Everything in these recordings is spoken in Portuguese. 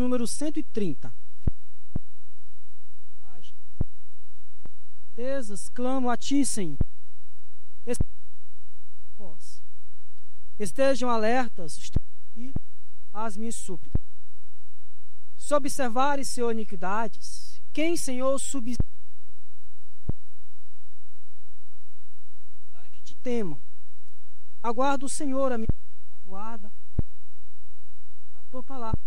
número 130. Deus, clamo a ti, Senhor. Estejam alertas às minhas súplicas. Se observarem, Senhor, iniquidades, quem, Senhor, para que te temam. Aguardo o Senhor, a minha guarda, a tua palavra.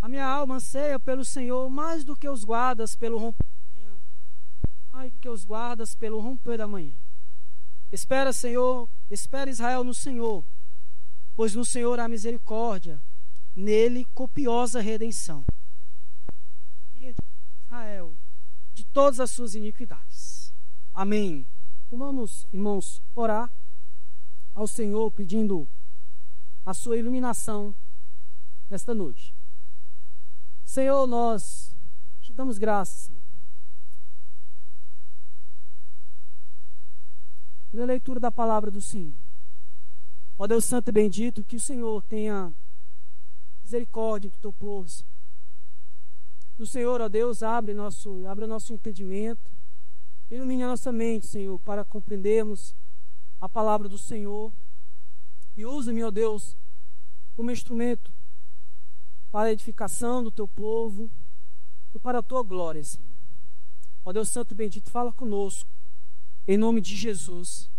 A minha alma anseia pelo Senhor mais do que os guardas pelo romper da manhã. Mais do que os guardas pelo romper da manhã. Espera, Senhor, espera Israel no Senhor, pois no Senhor há misericórdia, nele copiosa redenção. Israel, de todas as suas iniquidades. Amém. Vamos, irmãos, orar ao Senhor pedindo a sua iluminação nesta noite. Senhor, nós te damos graças pela leitura da palavra do Senhor. Ó Deus Santo e bendito, que o Senhor tenha misericórdia do teu povo. O Senhor, ó Deus, abre o nosso entendimento, ilumine a nossa mente, Senhor, para compreendermos a palavra do Senhor. E usa-me, ó Deus, como instrumento para a edificação do teu povo e para a tua glória, Senhor. Ó Deus Santo e bendito, fala conosco, em nome de Jesus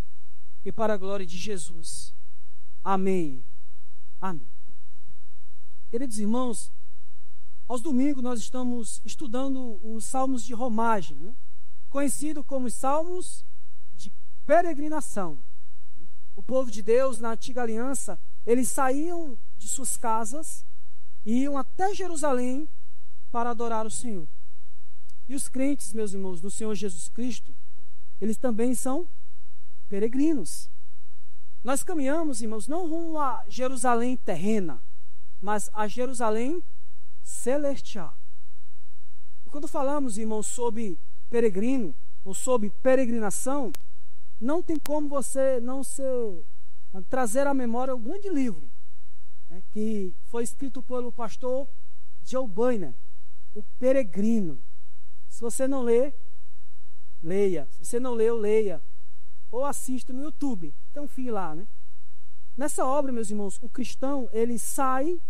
e para a glória de Jesus. Amém. Amém. Queridos irmãos, aos domingos nós estamos estudando os salmos de romagem, né? Conhecido como os salmos de peregrinação. O povo de Deus, na antiga aliança, eles saíam de suas casas e iam até Jerusalém para adorar o Senhor. E os crentes, meus irmãos, do Senhor Jesus Cristo, eles também são peregrinos. Nós caminhamos, irmãos, não rumo a Jerusalém terrena, mas a Jerusalém celestial. E quando falamos, irmãos, sobre peregrino ou sobre peregrinação, não tem como você não trazer à memória o grande livro, né, que foi escrito pelo pastor Joe Bunyan, O Peregrino. Se você não lê, leia. Se você não leu, leia. Ou assista no YouTube. Tem um fio lá, né? Nessa obra, meus irmãos, o cristão, ele sai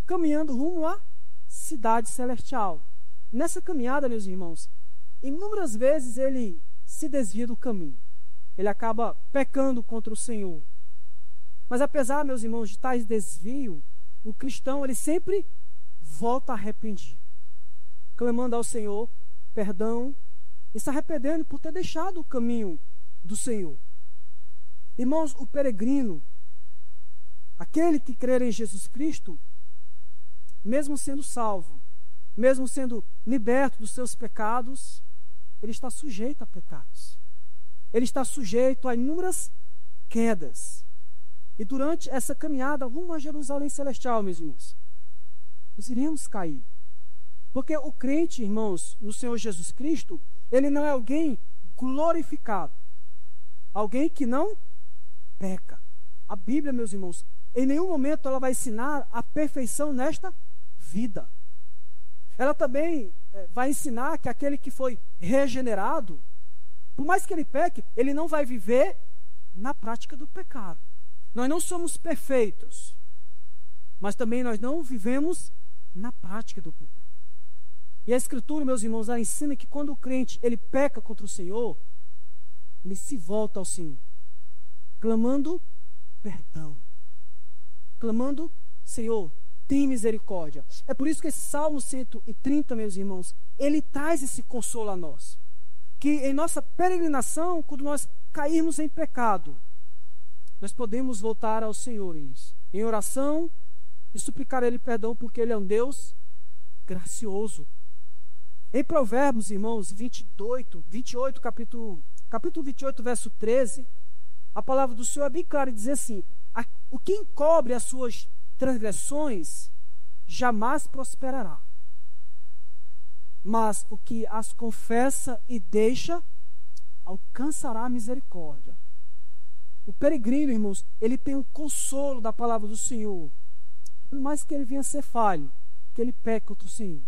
caminhando rumo à cidade celestial. Nessa caminhada, meus irmãos, inúmeras vezes ele se desvia do caminho. Ele acaba pecando contra o Senhor. Mas apesar, meus irmãos, de tais desvio, o cristão, ele sempre volta arrependido, clamando ao Senhor perdão e se arrependendo por ter deixado o caminho do Senhor. Irmãos, o peregrino, aquele que crer em Jesus Cristo, mesmo sendo salvo, mesmo sendo liberto dos seus pecados, ele está sujeito a pecados. Ele está sujeito a inúmeras quedas. E durante essa caminhada rumo a Jerusalém celestial, meus irmãos, nós iremos cair. Porque o crente, irmãos, no Senhor Jesus Cristo, ele não é alguém glorificado, alguém que não peca. A Bíblia, meus irmãos, em nenhum momento ela vai ensinar a perfeição nesta vida. Ela também vai ensinar que aquele que foi regenerado, por mais que ele peque, ele não vai viver na prática do pecado. Nós não somos perfeitos, mas também nós não vivemos na prática do pecado. E a Escritura, meus irmãos, ela ensina que quando o crente ele peca contra o Senhor, ele se volta ao Senhor, clamando perdão, clamando: Senhor, tem misericórdia. É por isso que esse Salmo 130, meus irmãos, ele traz esse consolo a nós. Que em nossa peregrinação, quando nós cairmos em pecado, nós podemos voltar ao Senhor em oração e suplicar a Ele perdão, porque Ele é um Deus gracioso. Em Provérbios, irmãos, 28, capítulo 28, verso 13, a palavra do Senhor é bem clara e diz assim: o que encobre as suas transgressões jamais prosperará, mas o que as confessa e deixa alcançará a misericórdia. O peregrino, irmãos, ele tem o consolo da palavra do Senhor. Por mais que ele venha a ser falho, que ele peca contra o Senhor.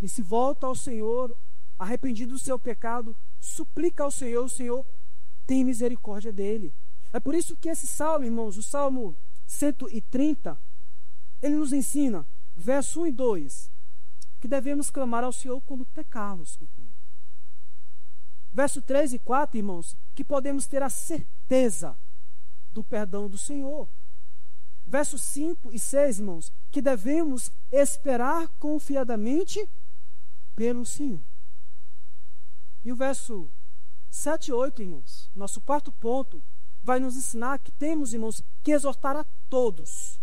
E se volta ao Senhor, arrependido do seu pecado, suplica ao Senhor, o Senhor tem misericórdia dele. É por isso que esse salmo, irmãos, o Salmo 130, ele nos ensina, verso 1 e 2, que devemos clamar ao Senhor quando pecarmos. Verso 3 e 4, irmãos, que podemos ter a certeza do perdão do Senhor. Versos 5 e 6, irmãos, que devemos esperar confiadamente pelo Senhor. E o verso 7 e 8, irmãos, nosso quarto ponto, vai nos ensinar que temos, irmãos, que exortar a todos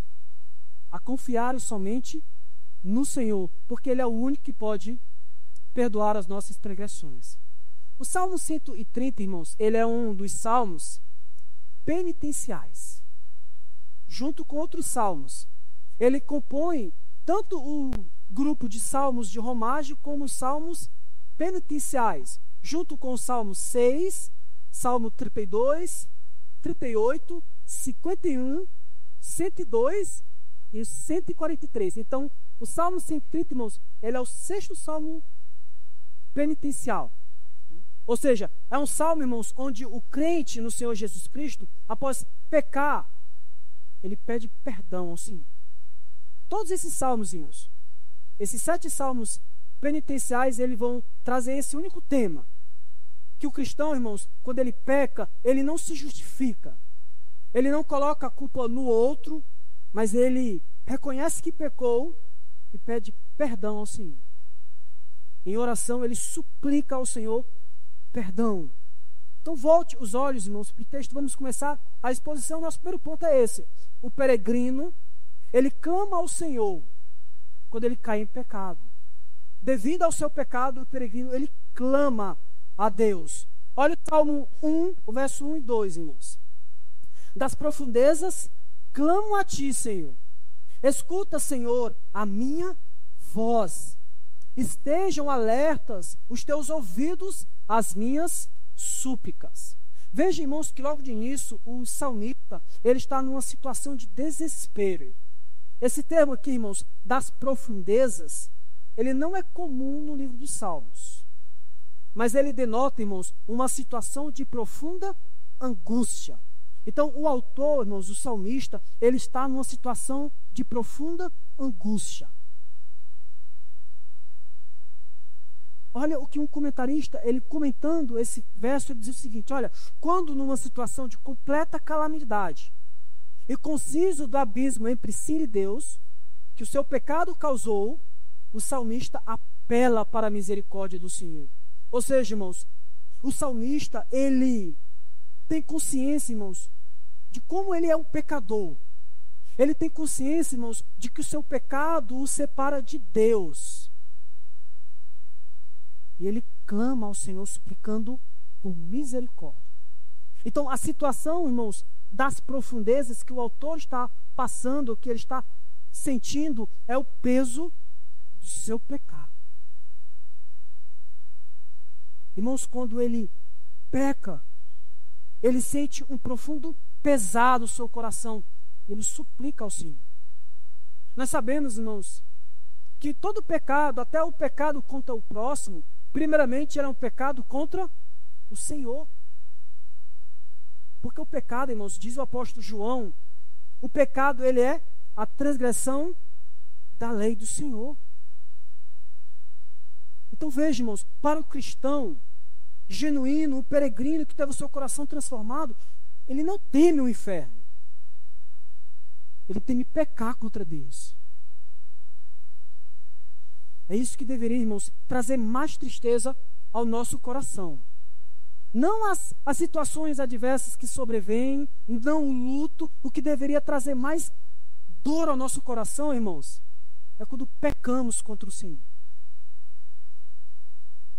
a confiarem somente no Senhor, porque Ele é o único que pode perdoar as nossas transgressões. O Salmo 130, irmãos, ele é um dos salmos penitenciais. Junto com outros salmos, ele compõe tanto o grupo de salmos de romagem como os salmos penitenciais, junto com o Salmo 6, Salmo 32, 38, 51, 102 e 143. Então, o Salmo 130, irmãos, ele é o sexto salmo penitencial. Ou seja, é um salmo, irmãos, onde o crente no Senhor Jesus Cristo, após pecar, ele pede perdão ao Senhor. Todos esses salmos, irmãos, esses 7 salmos penitenciais, eles vão trazer esse único tema. Que o cristão, irmãos, quando ele peca, ele não se justifica. Ele não coloca a culpa no outro, mas ele reconhece que pecou e pede perdão ao Senhor. Em oração, ele suplica ao Senhor perdão. Então, volte os olhos, irmãos, para o texto. Vamos começar a exposição. Nosso primeiro ponto é esse. O peregrino, ele clama ao Senhor quando ele cai em pecado. Devido ao seu pecado, o peregrino, ele clama a Deus. Olha o Salmo 1, o verso 1 e 2, irmãos. Das profundezas, clamo a ti, Senhor. Escuta, Senhor, a minha voz. Estejam alertas os teus ouvidos às minhas súplicas. Veja, irmãos, que logo de início o salmista, ele está numa situação de desespero. Esse termo aqui, irmãos, das profundezas, ele não é comum no livro dos Salmos. Mas ele denota, irmãos, uma situação de profunda angústia. Então, o autor, irmãos, o salmista, ele está numa situação de profunda angústia. Olha o que um comentarista, ele comentando esse verso, ele diz o seguinte: olha, quando numa situação de completa calamidade e conciso do abismo entre si e Deus, que o seu pecado causou, o salmista apela para a misericórdia do Senhor. Ou seja, irmãos, o salmista, ele tem consciência, irmãos, de como ele é um pecador. Ele tem consciência, irmãos, de que o seu pecado o separa de Deus. E ele clama ao Senhor suplicando por misericórdia. Então, a situação, irmãos, das profundezas que o autor está passando, que ele está sentindo, é o peso do seu pecado. Irmãos, quando ele peca, ele sente um profundo pesar no seu coração. Ele suplica ao Senhor. Nós sabemos, irmãos, que todo pecado, até o pecado contra o próximo, primeiramente era um pecado contra o Senhor. Porque o pecado, irmãos, diz o apóstolo João, o pecado, ele é a transgressão da lei do Senhor. Então veja, irmãos, para o cristão genuíno, o peregrino que teve o seu coração transformado, ele não teme o inferno. Ele teme pecar contra Deus. É isso que deveria, irmãos, trazer mais tristeza ao nosso coração. Não as situações adversas que sobrevêm, não o luto. O que deveria trazer mais dor ao nosso coração, irmãos, é quando pecamos contra o Senhor.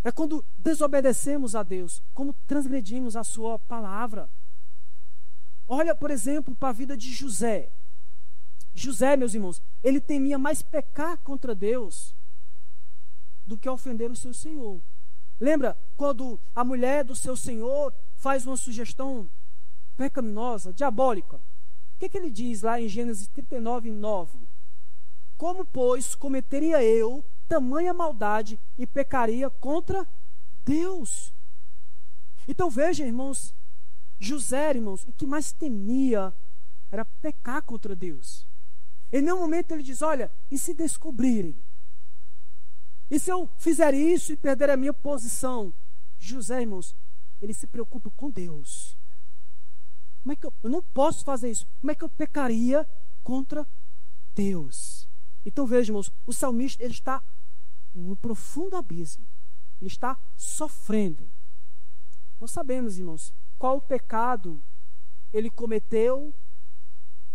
É quando desobedecemos a Deus, como transgredimos a sua palavra. Olha, por exemplo, para a vida de José. José, meus irmãos, ele temia mais pecar contra Deus do que ofender o seu senhor. Lembra quando a mulher do seu senhor faz uma sugestão pecaminosa, diabólica? O que ele diz lá em Gênesis 39:9? como, pois, cometeria eu tamanha maldade e pecaria contra Deus? Então veja, irmãos, José, irmãos, o que mais temia era pecar contra Deus. Em nenhum momento ele diz, olha, e se descobrirem? E se eu fizer isso e perder a minha posição? José, irmãos, ele se preocupa com Deus. Como é que eu não posso fazer isso? Como é que eu pecaria contra Deus? Então veja, irmãos, o salmista, ele está no profundo abismo. Ele está sofrendo. Nós sabemos, irmãos, qual pecado ele cometeu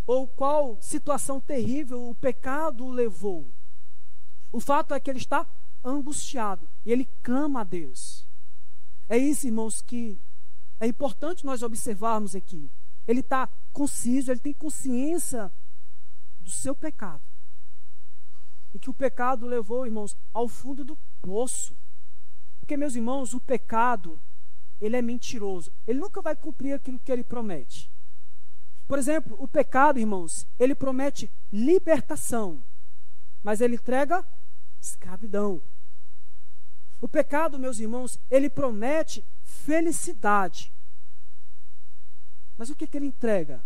ou qual situação terrível o pecado o levou. O fato é que ele está angustiado e ele clama a Deus. É isso, irmãos, que é importante nós observarmos aqui. Ele está conciso, ele tem consciência do seu pecado. E que o pecado levou, irmãos, ao fundo do poço. Porque, meus irmãos, o pecado, ele é mentiroso. Ele nunca vai cumprir aquilo que ele promete. Por exemplo, o pecado, irmãos, ele promete libertação, mas ele entrega escravidão. O pecado, meus irmãos, ele promete felicidade, mas o que ele entrega?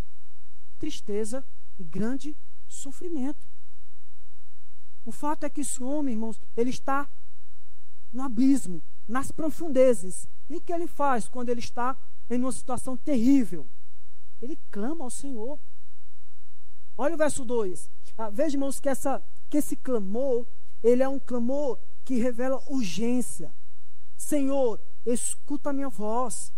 Tristeza e grande sofrimento. O fato é que esse homem, irmãos, ele está no abismo, nas profundezas. E o que ele faz quando ele está em uma situação terrível? Ele clama ao Senhor. Olha o verso 2. Veja, irmãos, que esse clamor, ele é um clamor que revela urgência. Senhor, escuta a minha voz.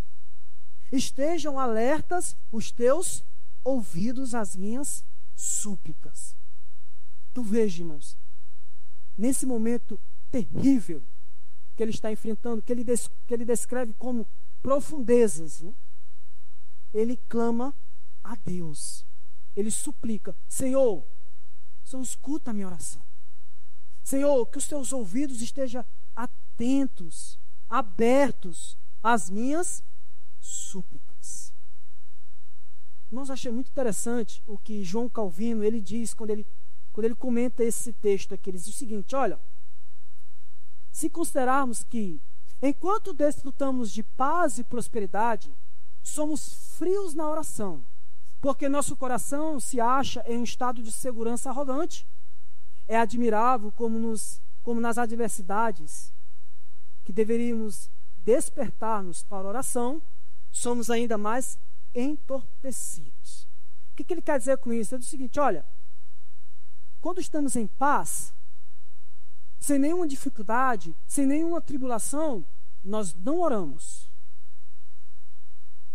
Estejam alertas os teus ouvidos às minhas súplicas. Então veja, irmãos, nesse momento terrível que ele está enfrentando, que ele descreve como profundezas, né? Ele clama a Deus. Ele suplica, Senhor, escuta a minha oração. Senhor, que os teus ouvidos estejam atentos, abertos às minhas súplicas. Irmãos, achei muito interessante o que João Calvino, ele diz, quando ele comenta esse texto aqui, ele diz o seguinte, olha, se considerarmos que, enquanto desfrutamos de paz e prosperidade, somos frios na oração, porque nosso coração se acha em um estado de segurança arrogante. É admirável como nas adversidades que deveríamos despertar-nos para a oração, somos ainda mais entorpecidos. O que ele quer dizer com isso? Ele diz o seguinte, olha, quando estamos em paz, sem nenhuma dificuldade, sem nenhuma tribulação, nós não oramos.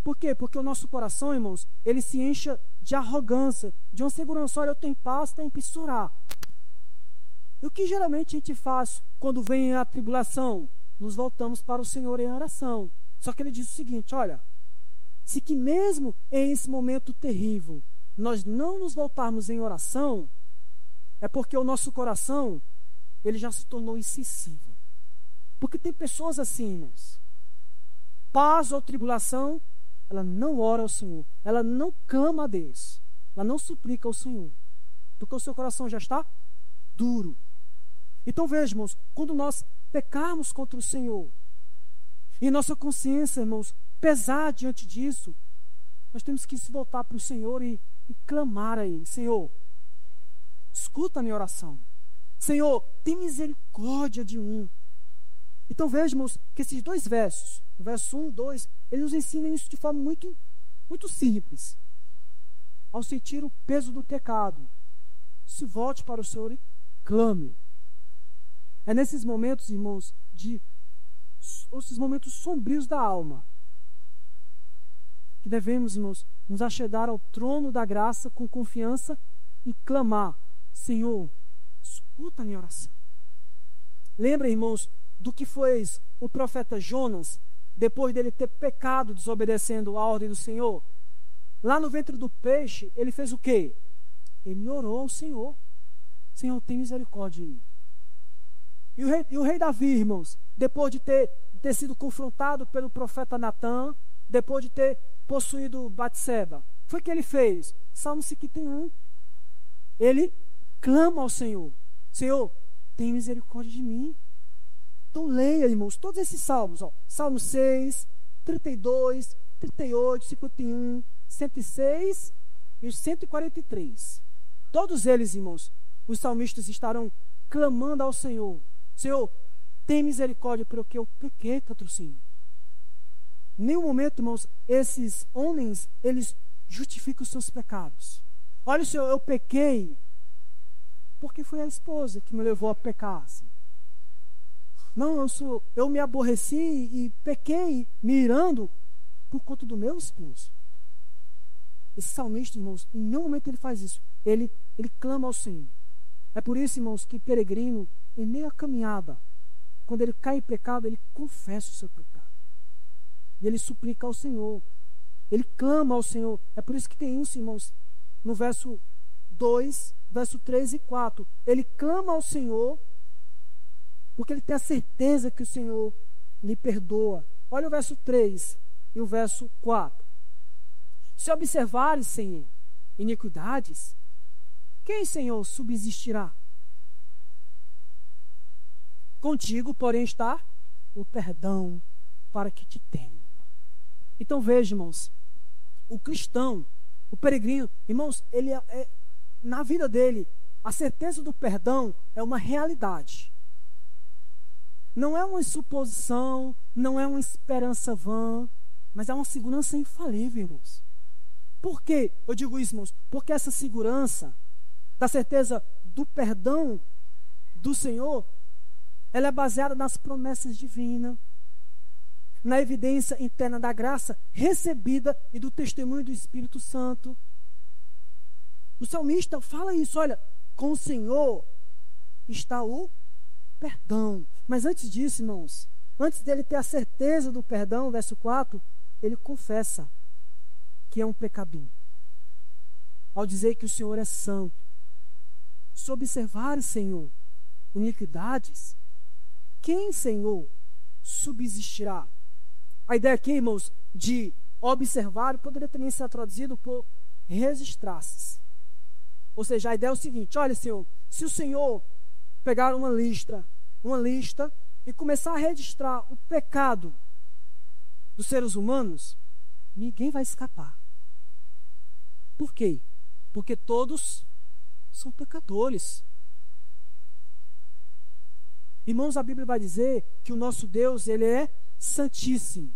Por quê? Porque o nosso coração, irmãos, ele se enche de arrogância, de uma segurança. Olha, eu tenho paz, tenho que orar. E o que geralmente a gente faz quando vem a tribulação? Nos voltamos para o Senhor em oração. Só que ele diz o seguinte, olha, se que mesmo em esse momento terrível, nós não nos voltarmos em oração, é porque o nosso coração, ele já se tornou insensível. Porque tem pessoas assim, irmãos. Paz ou tribulação, ela não ora ao Senhor, ela não clama a Deus, ela não suplica ao Senhor, porque o seu coração já está duro. Então veja, irmãos, quando nós pecarmos contra o Senhor, e nossa consciência, irmãos, pesar diante disso, nós temos que se voltar para o Senhor e clamar a Ele, Senhor, escuta a minha oração. Senhor, tem misericórdia de mim. Então veja, irmãos, que esses dois versos, o verso 1 e 2, ele nos ensina isso de forma muito, muito simples. Ao sentir o peso do pecado, se volte para o Senhor e clame. É nesses momentos, irmãos, esses momentos sombrios da alma, que devemos, irmãos, nos achegar ao trono da graça com confiança e clamar, Senhor, escuta a minha oração. Lembra, irmãos, do que fez o profeta Jonas, depois dele ter pecado, desobedecendo a ordem do Senhor? Lá no ventre do peixe, ele fez o quê? Ele orou ao Senhor. Senhor, tem misericórdia de mim. E o rei Davi, irmãos, depois de ter sido confrontado pelo profeta Natã, depois de ter possuído Batseba, foi o que ele fez? Salmo 51. Ele clama ao Senhor. Senhor, tem misericórdia de mim. Então leia, irmãos, todos esses salmos, Salmo 6, 32, 38, 51, 106 e 143. Todos eles, irmãos, os salmistas estarão clamando ao Senhor: Senhor, tem misericórdia porque eu pequei, patrocínio. Em nenhum momento, irmãos, esses homens, eles justificam os seus pecados. Olha, Senhor, eu pequei porque foi a esposa que me levou a pecar. Assim. Não, eu me aborreci e pequei me irando por conta do meu esposo. Esse salmista, irmãos, em nenhum momento ele faz isso. Ele clama ao Senhor. É por isso, irmãos, que peregrino, em meio à caminhada, quando ele cai em pecado, ele confessa o seu pecado. E ele suplica ao Senhor. Ele clama ao Senhor. É por isso que tem isso, irmãos, no verso 2, verso 3 e 4. Ele clama ao Senhor, porque ele tem a certeza que o Senhor lhe perdoa. Olha o verso 3 e o verso 4. Se observares, Senhor, iniquidades, quem, Senhor, subsistirá? Contigo, porém, está o perdão para que te teme. Então veja, irmãos, o cristão, o peregrino, irmãos, ele na vida dele, a certeza do perdão é uma realidade. Não é uma suposição, não é uma esperança vã, mas é uma segurança infalível, irmãos. Por quê? Eu digo isso, irmãos, porque essa segurança da certeza do perdão do Senhor, ela é baseada nas promessas divinas, na evidência interna da graça recebida e do testemunho do Espírito Santo. O salmista fala isso, olha, com o Senhor está o perdão. Mas antes disso, irmãos, antes dele ter a certeza do perdão, verso 4, ele confessa que é um pecador. Ao dizer que o Senhor é santo. Se observar, Senhor, iniquidades, quem, Senhor, subsistirá? A ideia aqui, irmãos, de observar poderia também ser traduzido por registrar-se. Ou seja, a ideia é o seguinte: olha, Senhor, se o Senhor pegar uma lista e começar a registrar o pecado dos seres humanos, ninguém vai escapar. Por quê? Porque todos são pecadores. Irmãos, a Bíblia vai dizer que o nosso Deus, ele é santíssimo.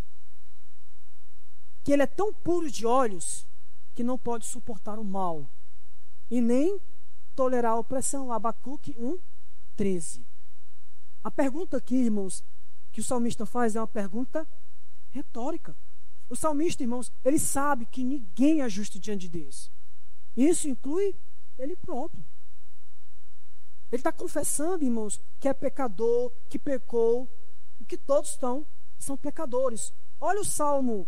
Que ele é tão puro de olhos que não pode suportar o mal e nem tolerar a opressão. Abacuque 1:13. A pergunta aqui, irmãos, que o salmista faz é uma pergunta retórica. O salmista, irmãos, ele sabe que ninguém é justo diante de Deus. Isso inclui ele próprio. Ele está confessando, irmãos, que é pecador, que pecou, e que todos são pecadores. Olha o Salmo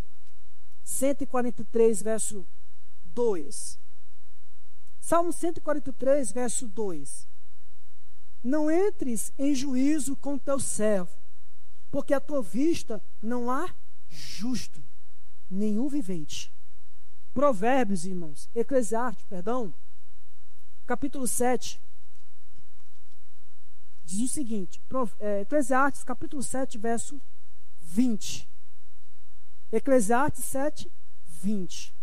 143, verso 2. Salmo 143, verso 2. Não entres em juízo com teu servo, porque à tua vista não há justo, nenhum vivente. Provérbios, irmãos, Eclesiastes, capítulo 7, diz o seguinte, Eclesiastes, capítulo 7, verso 20. Eclesiastes 7, 20.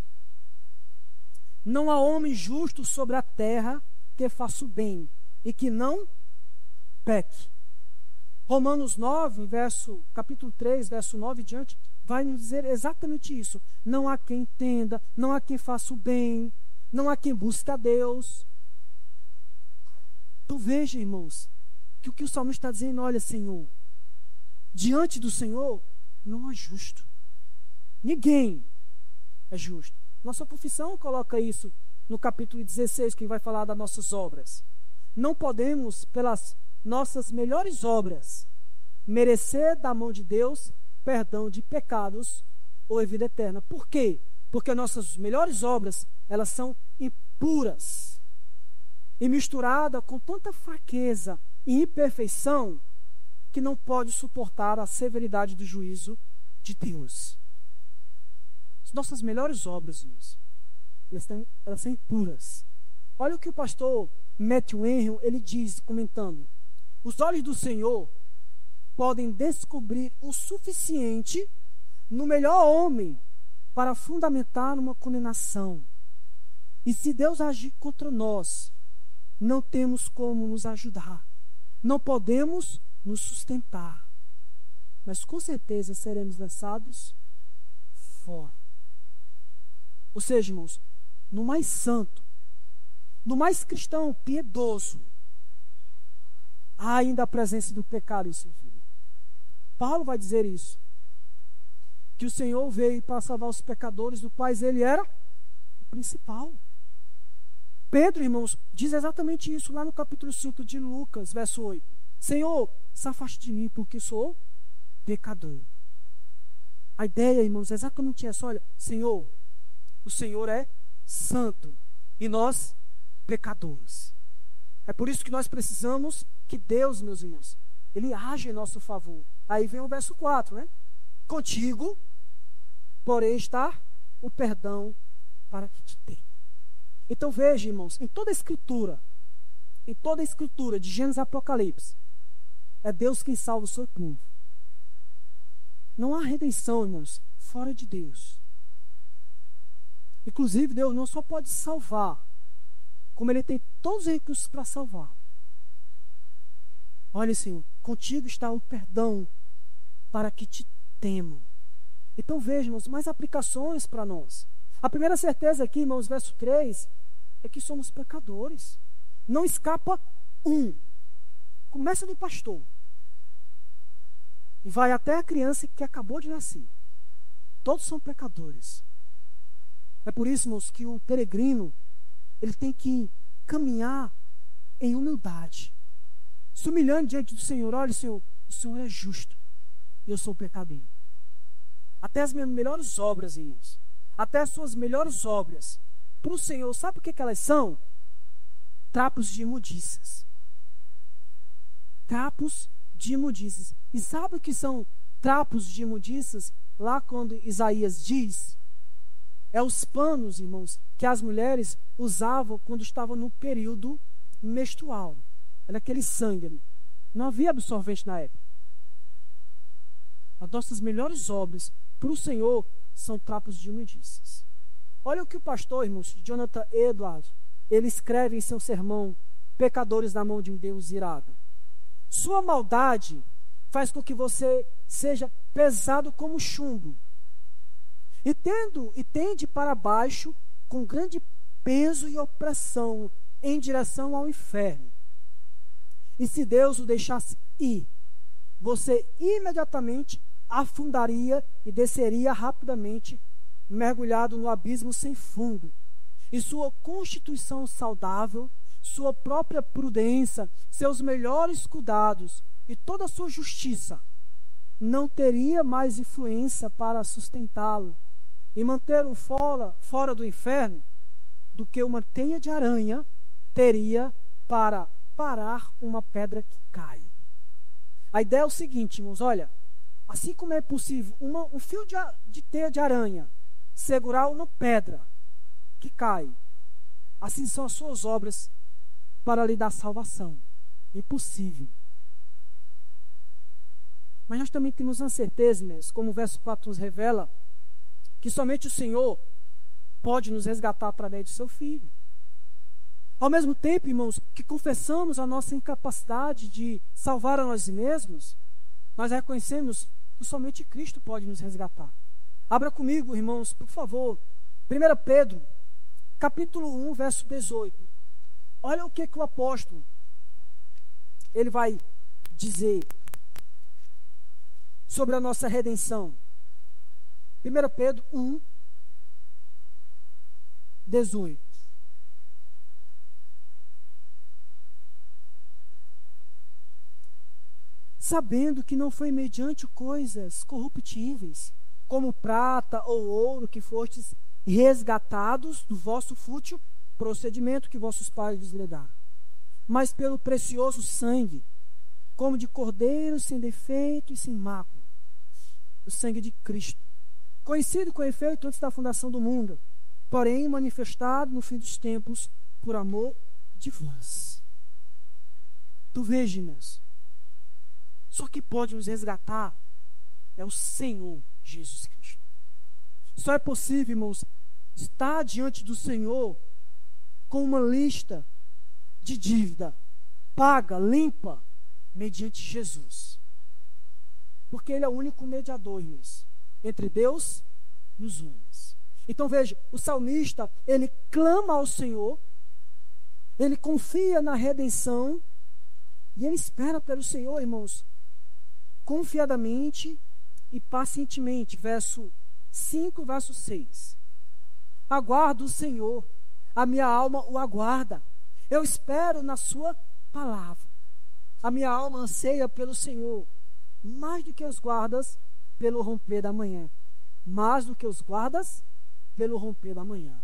Não há homem justo sobre a terra que faça o bem e que não peque. Romanos 9, capítulo 3, verso 9 e diante, vai nos dizer exatamente isso. Não há quem entenda, não há quem faça o bem, não há quem busque a Deus. Então veja, irmãos, que o salmista está dizendo: olha, Senhor, diante do Senhor não há justo. Ninguém é justo. Nossa profissão coloca isso no capítulo 16, que vai falar das nossas obras. Não podemos, pelas nossas melhores obras, merecer da mão de Deus perdão de pecados ou a vida eterna. Por quê? Porque nossas melhores obras, elas são impuras e misturadas com tanta fraqueza e imperfeição que não pode suportar a severidade do juízo de Deus. As nossas melhores obras, irmãos, elas são impuras. Olha o que o pastor Matthew Henry, ele diz, comentando: os olhos do Senhor podem descobrir o suficiente no melhor homem para fundamentar uma condenação. E se Deus agir contra nós, não temos como nos ajudar. Não podemos nos sustentar. Mas com certeza seremos lançados fora. Ou seja, irmãos, no mais santo, no mais cristão, piedoso, há ainda a presença do pecado em seu filho. Paulo vai dizer isso. Que o Senhor veio para salvar os pecadores, do quais ele era o principal. Pedro, irmãos, diz exatamente isso lá no capítulo 5 de Lucas, verso 8. Senhor, se afaste de mim, porque sou pecador. A ideia, irmãos, é exatamente essa. Olha, Senhor, o Senhor é santo e nós pecadores. É por isso que nós precisamos que Deus, meus irmãos, Ele age em nosso favor. Aí vem o verso 4, né? Contigo, porém, está o perdão para que te tenha. Então veja, irmãos, em toda a Escritura, de Gênesis a Apocalipse, é Deus quem salva o seu povo. Não há redenção, irmãos, fora de Deus. Inclusive, Deus não só pode salvar, como Ele tem todos os recursos para salvar. Olha, Senhor, contigo está o perdão para que te temo. Então vejamos mais aplicações para nós. A primeira certeza aqui, irmãos, verso 3, é que somos pecadores. Não escapa um. Começa do pastor e vai até a criança que acabou de nascer. Todos são pecadores. É por isso, irmãos, que o peregrino, ele tem que caminhar em humildade, se humilhando diante do Senhor. Olha, Senhor, o Senhor é justo e eu sou pecador. Até as minhas melhores obras, irmãos, até as suas melhores obras, para o Senhor, sabe o que elas são? Trapos de imundícias. Trapos de imundícias. E sabe o que são trapos de imundícias? Lá quando Isaías diz, é os panos, irmãos, que as mulheres usavam quando estavam no período menstrual. Era aquele sangue. Não havia absorvente na época. As nossas melhores obras para o Senhor são trapos de imundícias. Olha o que o pastor, irmãos, Jonathan Edwards, ele escreve em seu sermão Pecadores na mão de um Deus irado. Sua maldade faz com que você seja pesado como chumbo e tende para baixo com grande peso e opressão em direção ao inferno. E se Deus o deixasse ir, você imediatamente afundaria e desceria rapidamente, mergulhado no abismo sem fundo. E sua constituição saudável, sua própria prudência, seus melhores cuidados e toda a sua justiça não teria mais influência para sustentá-lo e mantê-lo fora do inferno do que uma teia de aranha teria para parar uma pedra que cai. A ideia é o seguinte, irmãos, olha, assim como é possível um fio de teia de aranha segurar uma pedra que cai, assim são as suas obras para lhe dar salvação. Impossível. Mas nós também temos uma certeza, irmãos, como o verso 4 nos revela, que somente o Senhor pode nos resgatar através do seu Filho. Ao mesmo tempo, irmãos, que confessamos a nossa incapacidade de salvar a nós mesmos, nós reconhecemos que somente Cristo pode nos resgatar. Abra comigo, irmãos, por favor, 1 Pedro, capítulo 1, verso 18. Olha o que o apóstolo, ele vai dizer sobre a nossa redenção. 1 Pedro 1, 18. Sabendo que não foi mediante coisas corruptíveis, como prata ou ouro, que fostes resgatados do vosso fútil procedimento que vossos pais vos legaram, mas pelo precioso sangue, como de cordeiro sem defeito e sem mácula, o sangue de Cristo, conhecido com efeito antes da fundação do mundo, porém manifestado no fim dos tempos por amor de vós. Tu veja, irmãos, só que pode nos resgatar é o Senhor Jesus Cristo. Só é possível, irmãos, estar diante do Senhor com uma lista de dívida paga, limpa, mediante Jesus. Porque Ele é o único mediador, irmãos, entre Deus e os homens. Então veja, o salmista, ele clama ao Senhor, ele confia na redenção, e ele espera pelo Senhor, irmãos, confiadamente e pacientemente. Verso 5, verso 6. Aguardo o Senhor, a minha alma o aguarda. Eu espero na sua palavra. A minha alma anseia pelo Senhor, mais do que os guardas pelo romper da manhã. Mais do que os guardas pelo romper da manhã.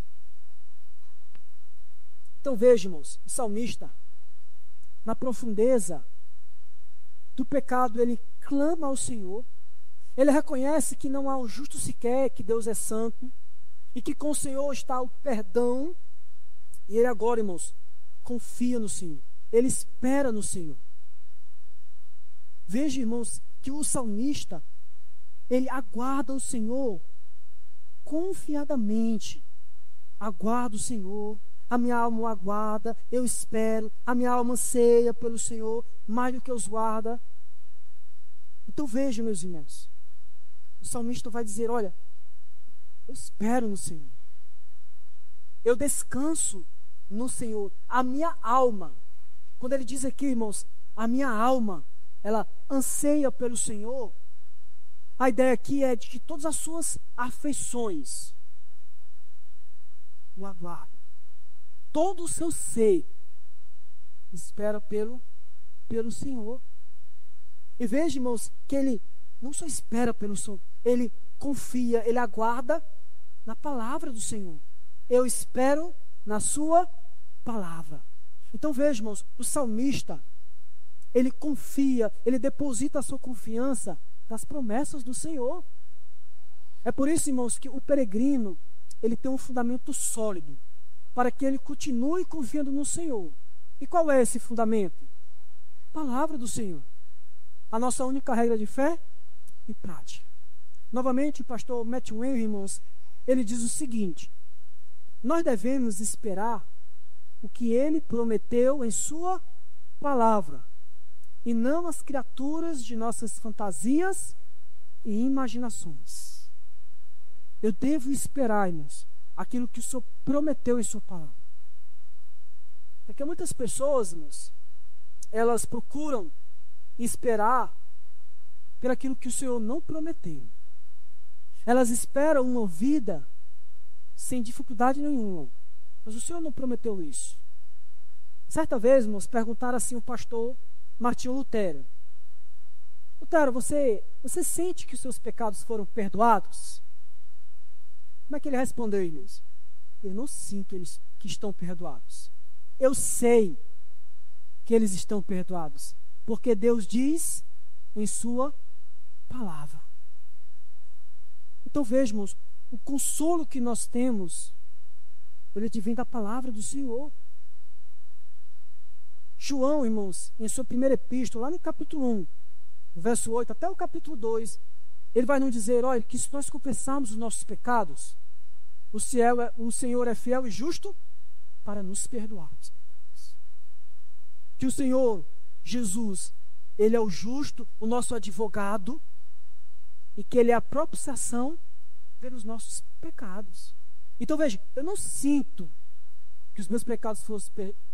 Então vejamos, o salmista, na profundeza do pecado, ele clama ao Senhor. Ele reconhece que não há um justo sequer, que Deus é santo, e que com o Senhor está o perdão. E ele agora, irmãos, confia no Senhor. Ele espera no Senhor. Veja, irmãos, que o salmista, ele aguarda o Senhor confiadamente. Aguarda o Senhor, a minha alma o aguarda, eu espero, a minha alma anseia pelo Senhor, mais do que os guarda. Então veja, meus irmãos, o salmista vai dizer, olha, eu espero no Senhor, eu descanso no Senhor, a minha alma. Quando ele diz aqui, irmãos, a minha alma, ela anseia pelo Senhor, a ideia aqui é de que todas as suas afeições o aguardam. Todo o seu ser espera pelo Senhor. E veja, irmãos, que ele não só espera pelo Senhor, ele confia, ele aguarda na palavra do Senhor. Eu espero na sua palavra. Então veja, irmãos, o salmista, ele confia, ele deposita a sua confiança nas promessas do Senhor. É por isso, irmãos, que o peregrino, ele tem um fundamento sólido, para que ele continue confiando no Senhor. E qual é esse fundamento? Palavra do Senhor. A nossa única regra de fé e prática. Novamente, o pastor Matthew Henry, irmãos, ele diz o seguinte: nós devemos esperar o que ele prometeu em sua palavra, e não as criaturas de nossas fantasias e imaginações. Eu devo esperar, irmãos, aquilo que o Senhor prometeu em sua palavra. Porque muitas pessoas, irmãos, elas procuram esperar por aquilo que o Senhor não prometeu. Elas esperam uma vida sem dificuldade nenhuma, mas o Senhor não prometeu isso. Certa vez, irmãos, perguntaram assim o pastor Martinho Lutero: Lutero, você sente que os seus pecados foram perdoados? Como é que ele respondeu, irmãos? Eu não sinto que estão perdoados. Eu sei que eles estão perdoados, porque Deus diz em sua palavra. Então vejamos, o consolo que nós temos, ele vem da palavra do Senhor. João, irmãos, em sua primeira epístola, lá no capítulo 1, verso 8 até o capítulo 2, ele vai nos dizer, olha, que se nós confessarmos os nossos pecados, o Senhor é fiel e justo para nos perdoar. Que o Senhor Jesus, ele é o justo, o nosso advogado, e que ele é a propiciação pelos nossos pecados. Então veja, eu não sinto que os meus pecados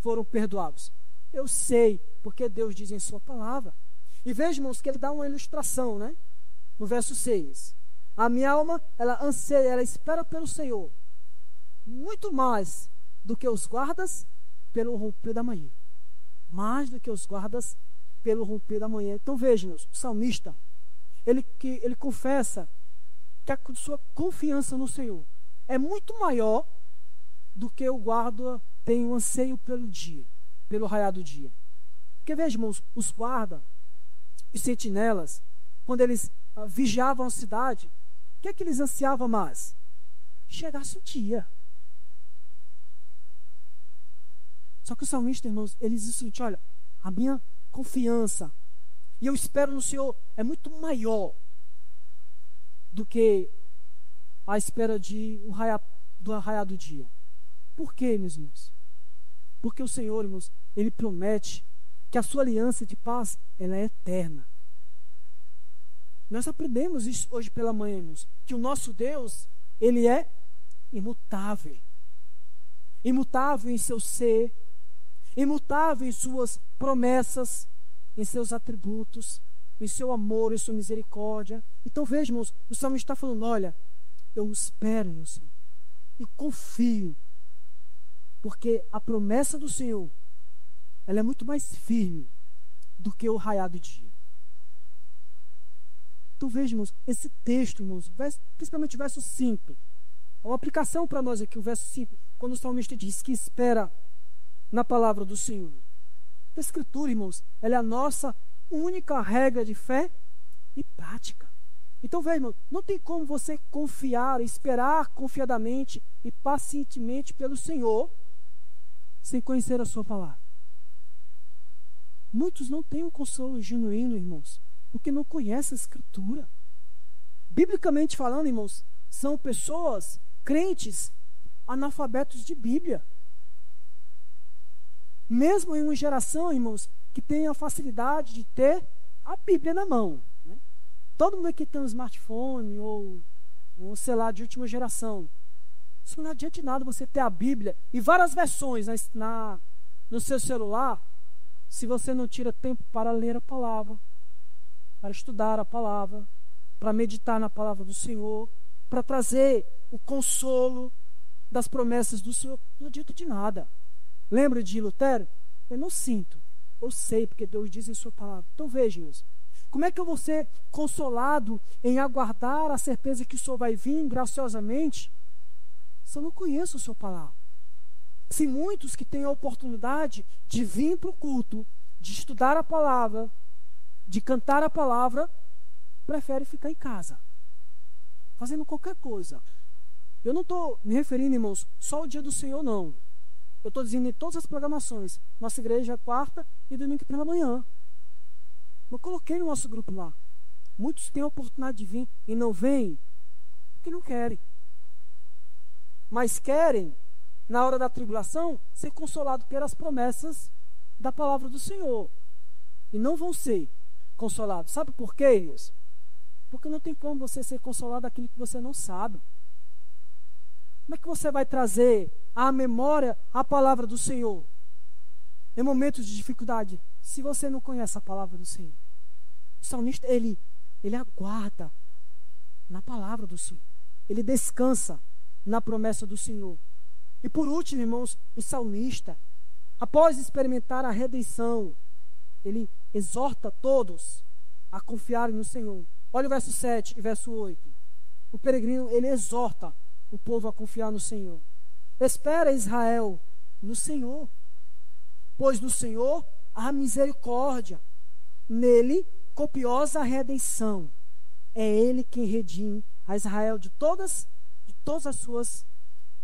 foram perdoados. Eu sei, porque Deus diz em sua palavra. E veja, irmãos, que ele dá uma ilustração, né? No verso 6. A minha alma, ela anseia, ela espera pelo Senhor, muito mais do que os guardas pelo romper da manhã. Mais do que os guardas pelo romper da manhã. Então veja, o salmista, ele confessa que a sua confiança no Senhor é muito maior do que o guarda tem um anseio pelo dia, pelo raiar do dia. Porque veja, irmãos, os guardas, os sentinelas, quando eles vigiavam a cidade, o que é que eles ansiavam mais? Chegasse o dia. Só que o salmista, irmãos, ele diz o seguinte: olha, a minha confiança e eu espero no Senhor é muito maior do que a espera do raiar do dia. Por quê, meus irmãos? Porque o Senhor, irmãos, Ele promete que a sua aliança de paz, ela é eterna. Nós aprendemos isso hoje pela manhã, irmãos, que o nosso Deus, Ele é imutável. Imutável em seu ser, imutável em suas promessas, em seus atributos, em seu amor, em sua misericórdia. Então veja, irmãos, o salmista está falando: olha, eu espero no Senhor e confio, porque a promessa do Senhor, ela é muito mais firme do que o raiar do dia. Então veja, irmãos, esse texto, irmãos, principalmente o verso 5, uma aplicação para nós aqui, o verso 5, quando o salmista diz que espera na palavra do Senhor. A Escritura, irmãos, ela é a nossa única regra de fé e prática. Então veja, irmão, não tem como você confiar, esperar confiadamente e pacientemente pelo Senhor sem conhecer a sua palavra. Muitos não têm um consolo genuíno, irmãos, porque não conhecem a Escritura. Biblicamente falando, irmãos, são pessoas, crentes, analfabetos de Bíblia. Mesmo em uma geração, irmãos, que tem a facilidade de ter a Bíblia na mão, né? Todo mundo aqui tem um smartphone ou um celular de última geração. Isso não adianta de nada você ter a Bíblia e várias versões no seu celular, se você não tira tempo para ler a palavra, para estudar a palavra, para meditar na palavra do Senhor, para trazer o consolo das promessas do Senhor. Não adianta de nada. Lembra de Lutero? Eu não sinto, eu sei, porque Deus diz em sua palavra. Então vejam isso. Como é que eu vou ser consolado em aguardar a certeza que o Senhor vai vir graciosamente, se eu não conheço a sua palavra? Se muitos que têm a oportunidade de vir para o culto, de estudar a palavra, de cantar a palavra, preferem ficar em casa, fazendo qualquer coisa. Eu não estou me referindo, irmãos, só ao dia do Senhor, não. Eu estou dizendo em todas as programações. Nossa igreja é quarta e domingo pela manhã. Eu coloquei no nosso grupo lá. Muitos têm a oportunidade de vir e não vêm porque não querem. Mas querem, na hora da tribulação, ser consolados pelas promessas da palavra do Senhor. E não vão ser consolados. Sabe por quê, irmãos? Porque não tem como você ser consolado daquilo que você não sabe. Como é que você vai trazer à memória a palavra do Senhor em momentos de dificuldade, se você não conhece a palavra do Senhor? O salmista, ele aguarda na palavra do Senhor. Ele descansa na promessa do Senhor. E por último, irmãos, o salmista, após experimentar a redenção, ele exorta todos a confiarem no Senhor. Olha o verso 7 e verso 8. O peregrino, ele exorta o povo a confiar no Senhor. Espera, Israel, no Senhor, pois no Senhor há misericórdia, nele copiosa redenção. É Ele quem redime a Israel de todas as suas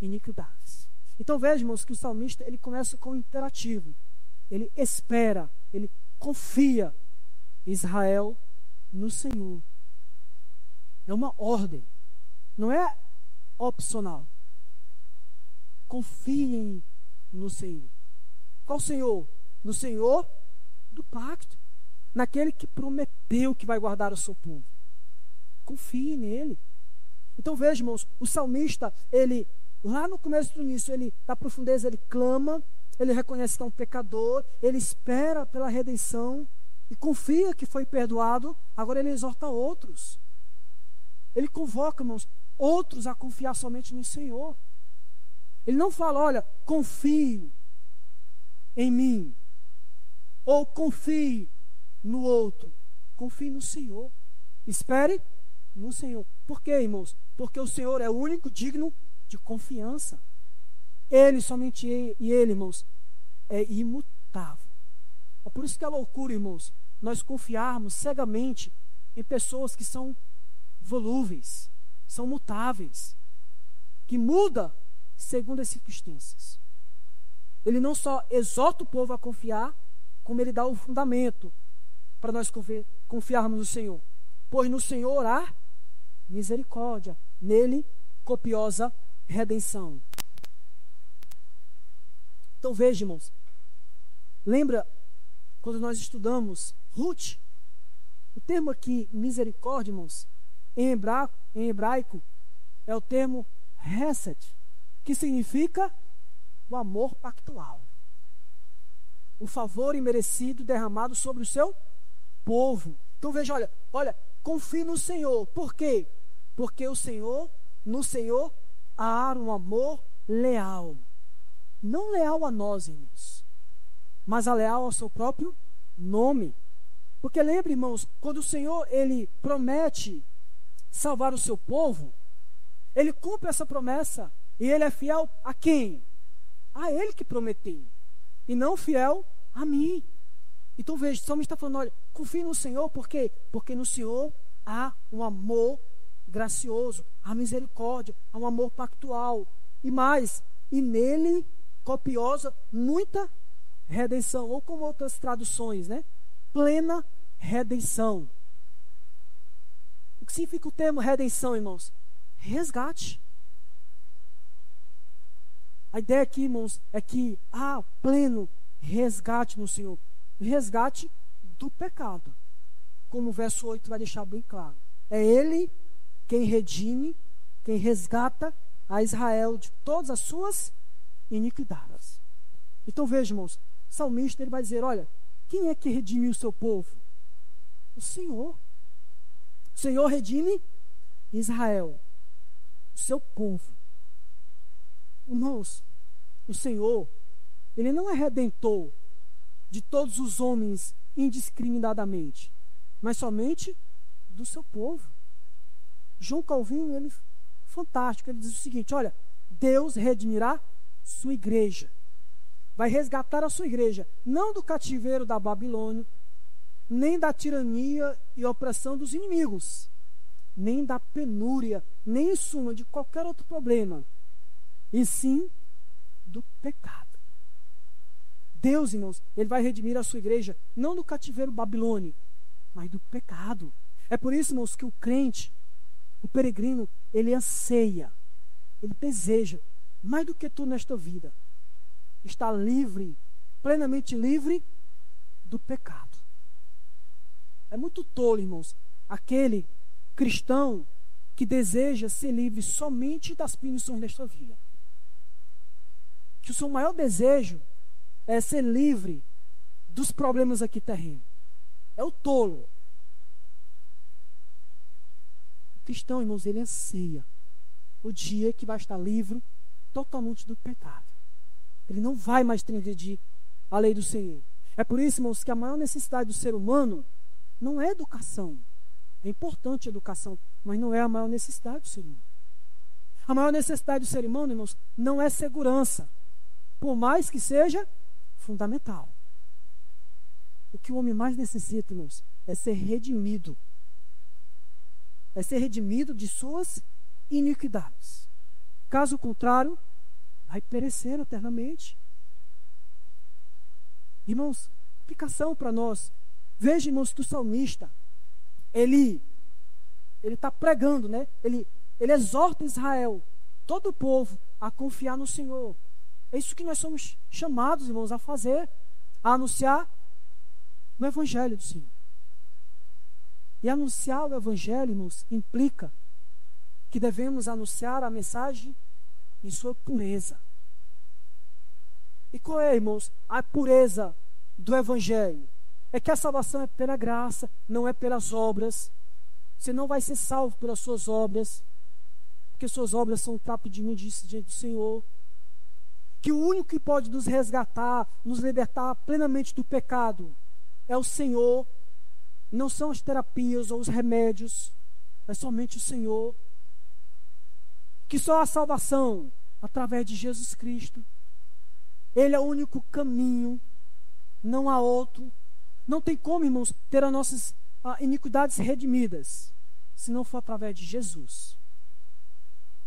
iniquidades. Então veja, irmãos, que o salmista, ele começa com um imperativo. Ele espera, ele confia Israel no Senhor. É uma ordem, não é opcional. Confiem no Senhor. Qual Senhor? No Senhor do pacto, naquele que prometeu que vai guardar o seu povo. Confie nele. Então veja, irmãos, o salmista, ele, lá no começo do início, ele, da profundeza, ele clama, ele reconhece que é um pecador, ele espera pela redenção e confia que foi perdoado. Agora ele exorta outros. Ele convoca, irmãos, outros a confiar somente no Senhor. Ele não fala, olha, confie em mim, ou confie no outro. Confie no Senhor. Espere no Senhor. Por quê, irmãos? Porque o Senhor é o único digno de confiança. Ele, somente Ele, irmãos, é imutável. É por isso que é loucura, irmãos, nós confiarmos cegamente em pessoas que são volúveis, são mutáveis, que mudam segundo as circunstâncias. ele não só exorta o povo a confiar, como ele dá o fundamento para nós confiarmos no Senhor. Pois no Senhor há misericórdia, nele copiosa redenção. Então veja, irmãos, lembra quando nós estudamos Ruth? O termo aqui, misericórdia, irmãos, em hebraico, é o termo hesed, que significa o amor pactual. O favor imerecido derramado sobre o seu povo. Então veja, olha, confie no Senhor. Por quê? Porque no Senhor há um amor leal. Não leal a nós, irmãos, mas leal ao seu próprio nome. Porque lembre, irmãos, quando o Senhor, ele promete salvar o seu povo, ele cumpre essa promessa, e ele é fiel a quem? A ele que prometeu, e não fiel a mim. Então veja, o salmista está falando, olha, confie no Senhor, por quê? Porque no Senhor há um amor gracioso, há misericórdia, há um amor pactual, e mais, e nele copiosa, muita redenção, ou como outras traduções, né? Plena redenção. O que significa o termo redenção, irmãos? Resgate. A ideia aqui, irmãos, é que há pleno resgate no Senhor. Resgate do pecado. Como o verso 8 vai deixar bem claro. É Ele quem redime, quem resgata a Israel de todas as suas iniquidades. Então veja, irmãos, o salmista ele vai dizer, olha, quem é que redime o seu povo? O Senhor. O Senhor redime Israel, o seu povo. Irmãos, o Senhor, ele não é redentor de todos os homens indiscriminadamente, mas somente do seu povo. João Calvino, ele fantástico, ele diz o seguinte, olha, Deus redimirá sua igreja. Vai resgatar a sua igreja, não do cativeiro da Babilônia, nem da tirania e opressão dos inimigos, nem da penúria, nem em suma de qualquer outro problema, e sim do pecado. Deus, irmãos, ele vai redimir a sua igreja, não do cativeiro babilônico, mas do pecado. É por isso, irmãos, que o crente, o peregrino, ele anseia, ele deseja, mais do que tudo nesta vida, estar livre, plenamente livre do pecado. É muito tolo, irmãos, aquele cristão que deseja ser livre somente das punições desta vida. Que o seu maior desejo é ser livre dos problemas aqui terrenos. É o tolo. O cristão, irmãos, ele anseia o dia que vai estar livre totalmente do pecado. Ele não vai mais transgredir a lei do Senhor. É por isso, irmãos, que a maior necessidade do ser humano não é educação. É importante a educação, mas não é a maior necessidade do ser humano. A maior necessidade do ser humano, irmãos, não é segurança, por mais que seja fundamental. O que o homem mais necessita, irmãos, é ser redimido. É ser redimido de suas iniquidades. Caso contrário, vai perecer eternamente. Irmãos, aplicação para nós. Veja, irmãos, que o salmista, ele está pregando, né? Ele exorta Israel, todo o povo, a confiar no Senhor. É isso que nós somos chamados, irmãos, a fazer, a anunciar o Evangelho do Senhor. E anunciar o Evangelho, irmãos, implica que devemos anunciar a mensagem em sua pureza. E qual é, irmãos, a pureza do Evangelho? É que a salvação é pela graça, não é pelas obras. Você não vai ser salvo pelas suas obras, porque suas obras são um trapo de imundícia diante do Senhor. Que o único que pode nos resgatar, nos libertar plenamente do pecado, é o Senhor. Não são as terapias ou os remédios, é somente o Senhor. Que só a salvação através de Jesus Cristo. Ele é o único caminho, não há outro. Não tem como, irmãos, ter as nossas iniquidades redimidas, se não for através de Jesus.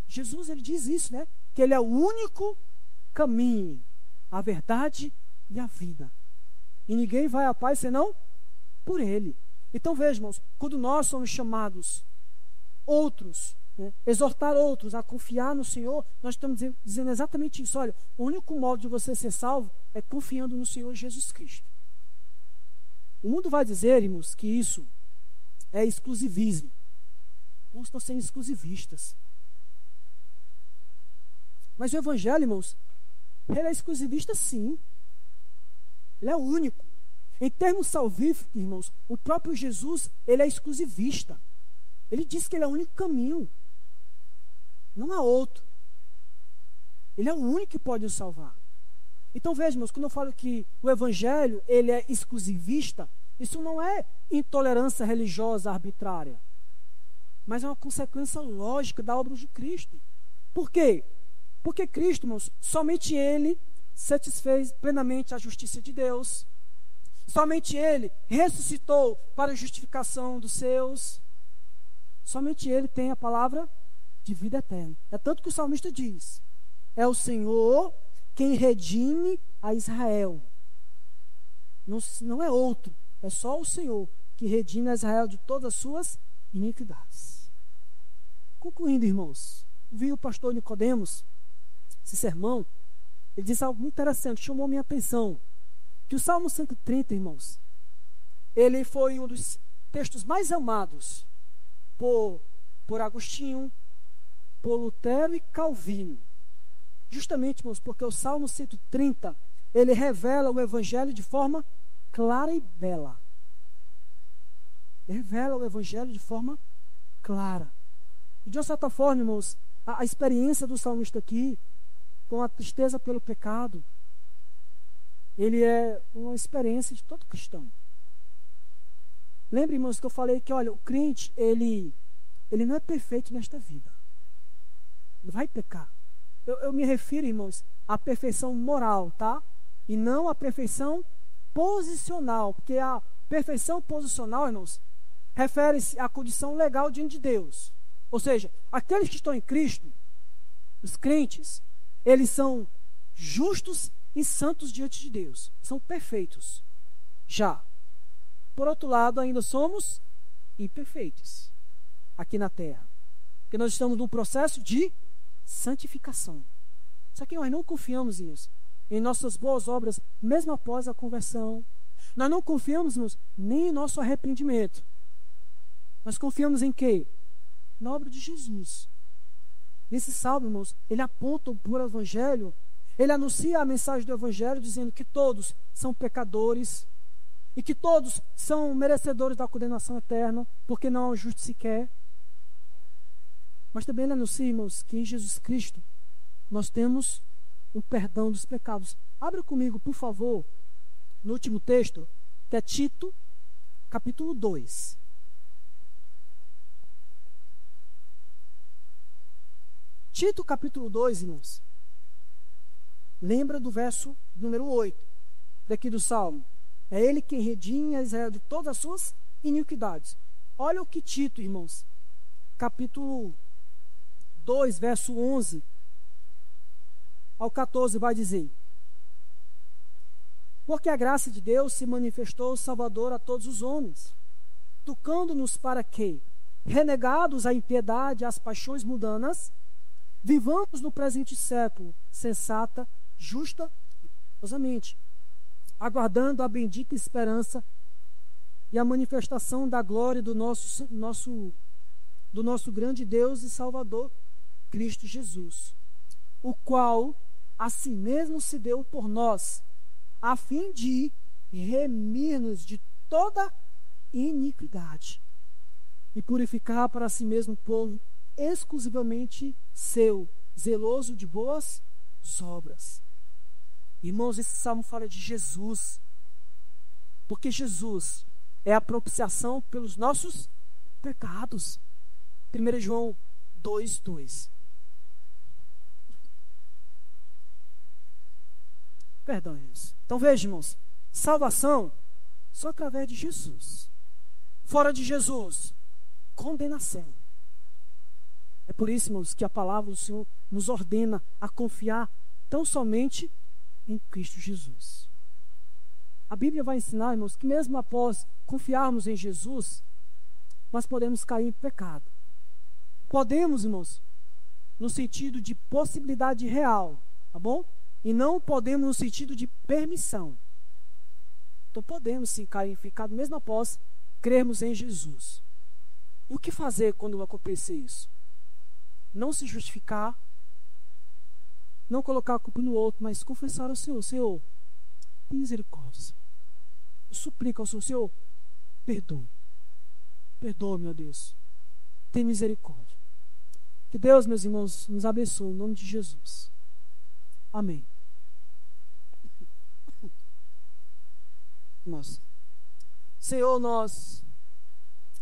Jesus, ele diz isso, né? Que ele é o único caminho, a verdade e a vida. E ninguém vai à paz senão por Ele. Então vejam, irmãos, quando nós somos chamados outros, exortar outros a confiar no Senhor, nós estamos dizendo exatamente isso. Olha, o único modo de você ser salvo é confiando no Senhor Jesus Cristo. O mundo vai dizer, irmãos, que isso é exclusivismo. Nós estamos sendo exclusivistas. Mas o Evangelho, irmãos, ele é exclusivista sim. Ele é único. Em termos salvíficos, irmãos, o próprio Jesus, ele é exclusivista. Ele diz que ele é o único caminho. Não há outro. Ele é o único que pode nos salvar. Então vejam, irmãos, quando eu falo que o Evangelho, ele é exclusivista, isso não é intolerância religiosa arbitrária, mas é uma consequência lógica da obra de Cristo. Por quê? Porque Cristo, irmãos, somente Ele satisfez plenamente a justiça de Deus. Somente Ele ressuscitou para a justificação dos seus. Somente Ele tem a palavra de vida eterna. É tanto que o salmista diz: é o Senhor quem redime a Israel. Não é outro, é só o Senhor que redime a Israel de todas as suas iniquidades. Concluindo, irmãos, vi o pastor Nicodemos, esse sermão, ele disse algo muito interessante, chamou minha atenção, que o Salmo 130, irmãos, ele foi um dos textos mais amados por Agostinho, por Lutero e Calvino. Justamente, irmãos, porque o Salmo 130, ele revela o Evangelho de forma clara e bela. Ele revela o Evangelho de forma clara. E de uma certa forma, irmãos, a experiência do salmista aqui, com a tristeza pelo pecado, ele é uma experiência de todo cristão. Lembre, irmãos, que eu falei que, olha, o crente, ele não é perfeito nesta vida. Ele vai pecar. Eu me refiro, irmãos, à perfeição moral, tá? E não à perfeição posicional, porque a perfeição posicional, irmãos, refere-se à condição legal diante de Deus. Ou seja, aqueles que estão em Cristo, os crentes, eles são justos e santos diante de Deus. São perfeitos. Já, por outro lado, ainda somos imperfeitos aqui na terra. Porque nós estamos num processo de santificação. Só que nós não confiamos nisso, em nossas boas obras, mesmo após a conversão. Nós não confiamos nem em nosso arrependimento. Nós confiamos em quê? Na obra de Jesus. Nesse salmo, irmãos, ele aponta para o Evangelho, ele anuncia a mensagem do Evangelho, dizendo que todos são pecadores e que todos são merecedores da condenação eterna, porque não há um justo sequer. Mas também ele anuncia, irmãos, que em Jesus Cristo nós temos o perdão dos pecados. Abra comigo, por favor, no último texto, que é Tito, capítulo 2. Tito, capítulo 2, irmãos. Lembra do verso número 8, daqui do Salmo. É ele quem redime a Israel de todas as suas iniquidades. Olha o que Tito, irmãos, capítulo 2, verso 11 ao 14 vai dizer: porque a graça de Deus se manifestou salvador a todos os homens, tocando-nos para que, renegados à impiedade e às paixões mundanas, vivamos no presente século sensata, justa e piedosamente, aguardando a bendita esperança e a manifestação da glória do nosso grande Deus e Salvador, Cristo Jesus, o qual a si mesmo se deu por nós, a fim de remir-nos de toda iniquidade e purificar para si mesmo um povo exclusivamente seu, zeloso de boas obras. Irmãos, esse salmo fala de Jesus, porque Jesus é a propiciação pelos nossos pecados. 1 João 2:2. Perdão, irmãos. Então veja, irmãos, salvação só através de Jesus. Fora de Jesus, condenação. É por isso, irmãos, que a palavra do Senhor nos ordena a confiar tão somente em Cristo Jesus. A Bíblia vai ensinar, irmãos, que mesmo após confiarmos em Jesus, nós podemos cair em pecado. Podemos, irmãos, no sentido de possibilidade real, tá bom? E não podemos no sentido de permissão. Então podemos sim cair em pecado mesmo após crermos em Jesus. E o que fazer quando acontecer isso? Não se justificar, não colocar a culpa no outro, mas confessar ao Senhor: Senhor, tem misericórdia. Eu suplico ao Senhor: perdoa. Perdoa, meu Deus. Tem misericórdia. Que Deus, meus irmãos, nos abençoe em nome de Jesus. Amém. Irmãos, Senhor, nós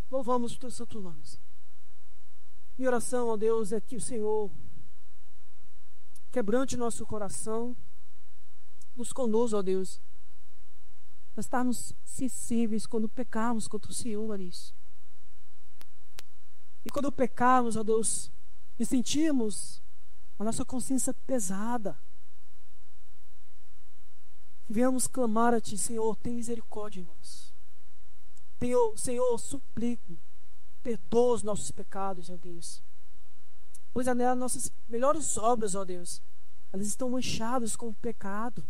louvamos o teu santo nome. Minha oração, ó Deus, é que o Senhor quebrante nosso coração, nos conduza, ó Deus, a estarmos sensíveis quando pecarmos contra o Senhor, isso. E quando pecarmos, ó Deus, e sentirmos a nossa consciência pesada, que venhamos clamar a Ti: Senhor, tem misericórdia, irmãos. Senhor, suplico, perdoa os nossos pecados, ó Deus. Pois as nossas melhores obras, ó Deus, elas estão manchadas com o pecado.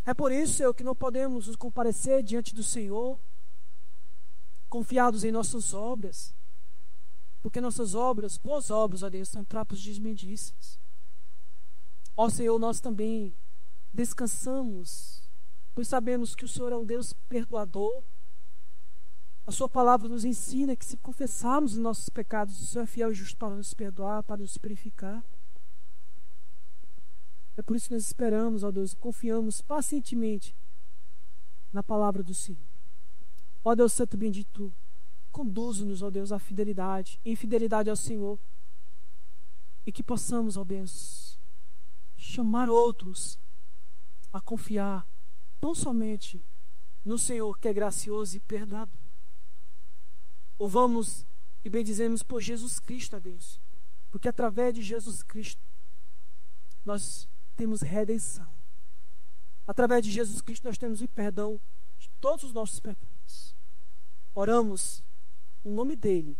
É por isso, Senhor, que não podemos nos comparecer diante do Senhor confiados em nossas obras. Porque nossas obras, boas obras, ó Deus, são trapos de imundícias. Ó Senhor, nós também descansamos, pois sabemos que o Senhor é um Deus perdoador. A Sua palavra nos ensina que se confessarmos os nossos pecados, o Senhor é fiel e justo para nos perdoar, para nos purificar. É por isso que nós esperamos, ó Deus, e confiamos pacientemente na palavra do Senhor. Ó Deus Santo bendito, conduza-nos, ó Deus, à fidelidade, em fidelidade ao Senhor. E que possamos, ó Deus, chamar outros a confiar não somente no Senhor, que é gracioso e perdoador. Louvamos e bendizemos por Jesus Cristo, ó Deus, porque através de Jesus Cristo nós temos redenção. Através de Jesus Cristo nós temos o perdão de todos os nossos pecados. Oramos no nome dele,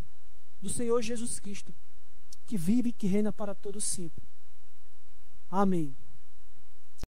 do Senhor Jesus Cristo, que vive e que reina para todo sempre. Amém.